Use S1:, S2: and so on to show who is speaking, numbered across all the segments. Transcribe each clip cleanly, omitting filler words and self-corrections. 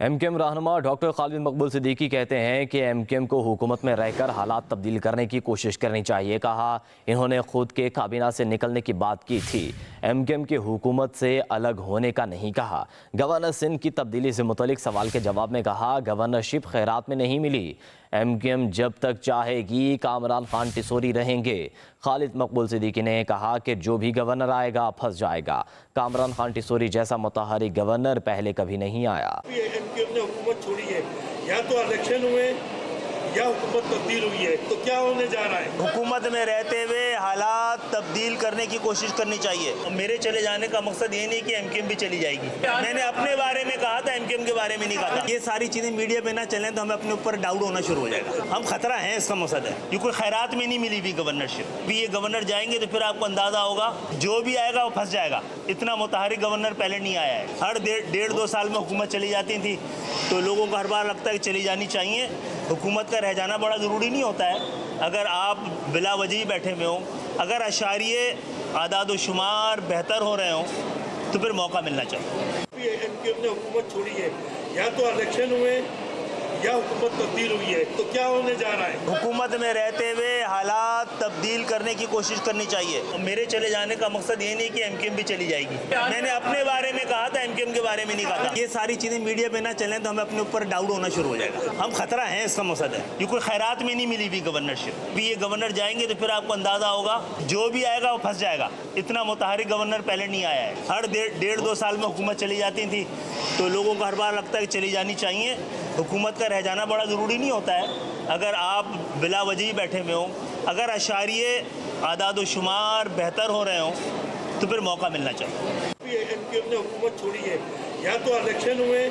S1: MQM रहनुमा doctor Khalid मकबूल सिद्दीकी कहते हैं कि एमकेएम को हुकूमत में रहकर हालात तब्दील करने की कोशिश करनी चाहिए। कहा इन्होंने खुद के काबीना से निकलने की बात की थी, एमकेएम की हुकूमत से अलग होने का नहीं कहा। गवर्नर सिंध की तब्दीली से मुतलिक सवाल के जवाब में कहा गवर्नरशिप खैरात में नहीं मिली, एमकेएम जब तक चाहेगी कामरान खान टिसोरी रहेंगे। खालिद मकबूल सिद्दीकी ने कहा कि जो भी गवर्नर आएगा फंस जाएगा। कामरान खान टिसोरी जैसा मुतहरिक गवर्नर पहले कभी नहीं आया।
S2: एमकेएम ने हुकूमत छोड़ी है, या तो इलेक्शन हुए या हुकूमत तब्दील हुई है, तो क्या होने जा रहा है?
S3: हुकूमत में रहते हुए हालात तब्दील करने की कोशिश करनी चाहिए। मेरे चले जाने का मकसद ये नहीं कि एमकेएम भी चली जाएगी। मैंने अपने बारे में कहा था, एमकेएम के बारे में नहीं कहा था। ये सारी चीजें मीडिया पे ना चलें तो हमें अपने ऊपर डाउट होना शुरू हो जाएगा। हम खतरा है, इसका मकसद है। ये कोई खैरात में नहीं मिली भी गवर्नरशिप भी। ये गवर्नर जाएंगे तो फिर आपको अंदाजा होगा जो भी आएगा वो फंस जाएगा। इतना मुतहरिक गवर्नर पहले नहीं आया है। हर डेढ़ दो साल में हुकूमत चली जाती थी तो लोगों को हर बार लगता है कि चली जानी चाहिए। हुकूमत का रह जाना बड़ा ज़रूरी नहीं होता है। अगर आप बिला वजह बैठे हुए हों, अगर अशारिये आदाद शुमार बेहतर हो रहे हों तो फिर मौका मिलना चाहिए।
S2: एमकेएम ने हुकूमत छोड़ी है, या तो इलेक्शन हुए या हुकूमत तब्दील हुई है, तो क्या होने जा रहा है?
S3: हुकूमत में रहते हुए हालात तब्दील करने की कोशिश करनी चाहिए। मेरे चले जाने का मकसद ये नहीं कि एमकेएम भी चली जाएगी। मैंने अपने बारे में कहा था, एमकेएम के बारे में नहीं कहा था। ये सारी चीजें मीडिया पे ना चलें तो हमें अपने ऊपर डाउट होना शुरू हो जाएगा। हम खतरा है, इसका मकसद है। ये कोई खैरात में नहीं मिली भी गवर्नरशिप भी। ये गवर्नर जाएंगे तो फिर आपको अंदाजा होगा जो भी आएगा वो फंस जाएगा। इतना मुतहरिक गवर्नर पहले नहीं आया है। हर डेढ़ दो साल में हुकूमत चली जाती थी तो लोगों को हर बार लगता है कि चली जानी चाहिए। हुकूमत का रह जाना बड़ा ज़रूरी नहीं होता है। अगर आप बिला वजह बैठे हुए हों, अगर अशारिये आदाद शुमार बेहतर हो रहे हों तो फिर मौका मिलना चाहिए।
S2: एमकेएम ने हुकूमत छोड़ी है, या तो इलेक्शन हुए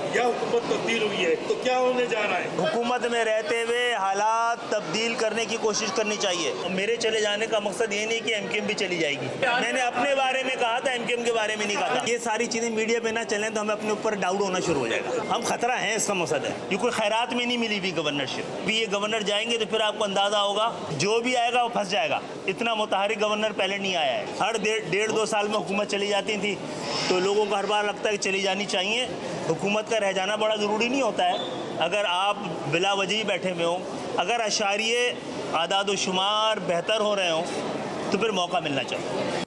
S2: या हुकूमत तब्दील हुई है, तो क्या होने जा रहा है?
S3: हुकूमत में रहते हुए हालात तब्दील करने की कोशिश करनी चाहिए। मेरे चले जाने का मकसद ये नहीं कि एमकेएम भी चली जाएगी। मैंने अपने बारे में कहा था, एमकेएम के बारे में नहीं कहा था। ये सारी चीजें मीडिया पे ना चलें तो हमें अपने ऊपर डाउट होना शुरू हो जाएगा। हम खतरा है, इसका मकसद है। ये कोई खैरात में नहीं मिली भी गवर्नरशिप भी। ये गवर्नर जाएंगे तो फिर आपको अंदाजा होगा जो भी आएगा वो फंस जाएगा। इतना मुतहरिक गवर्नर पहले नहीं आया है। हर डेढ़ दो साल में हुकूमत चली जाती थी तो लोगों को हर बार लगता है कि चली जानी चाहिए। हुकूमत का रह जाना बड़ा ज़रूरी नहीं होता है। अगर आप बिला वजह बैठे हुए हों, अगर अशारिये आदाद शुमार बेहतर हो रहे हों तो फिर मौका मिलना चाहिए।